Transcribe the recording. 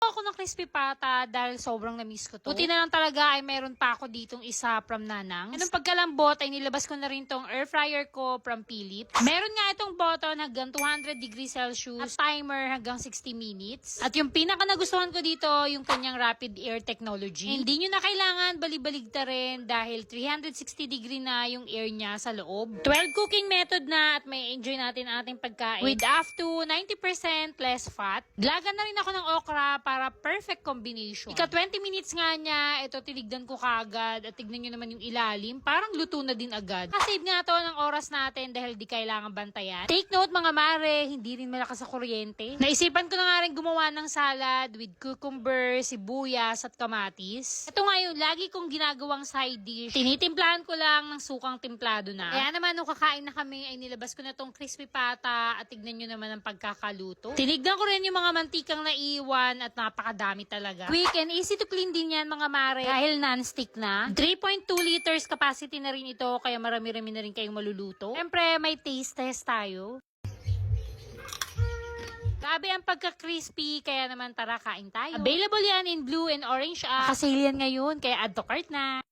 ako ng crispy pata dahil sobrang na-miss ko to. Buti na lang talaga ay meron pa ako ditong isa from Nanang. Anong pagkalambot ay nilabas ko na rin tong air fryer ko from Philips. Meron nga itong button hanggang 200 degrees Celsius at timer hanggang 60 minutes. At yung pinaka nagustuhan ko dito, yung kanyang rapid air technology. Hindi nyo na kailangan balibaligta rin dahil 360 degree na yung air niya sa loob. 12 cooking method na at may enjoy natin ang ating pagkain with up to 90% less fat. Glagan na rin ako ng okra para perfect combination. Ika 20 minutes nga niya, ito tinignan ko kaagad at tignan nyo naman yung ilalim, parang luto na din agad. Kasave nga to ng oras natin dahil di kailangan bantayan. Take note mga mare, hindi rin malakas sa kuryente. Naisipan ko na nga rin gumawa ng salad with cucumber, sibuyas at kamatis. Ito nga yung lagi kong ginagawang side dish. Tinitimplahan ko lang ng sukang templado na. Kaya naman nung kakain na kami ay nilabas ko na tong crispy pata at tignan nyo naman ang pagkakaluto. Tinignan ko rin yung mga mantikang naiwan at napakadami talaga. Quick and easy to clean din yan mga mare dahil non-stick na. 3.2 liters capacity na rin ito kaya marami-rami na rin kayong maluluto. Siyempre may taste test tayo. Grabe ang pagka-crispy, kaya naman tara kain tayo. Available yan in blue and orange. Kasi yan ngayon, kaya add to cart na.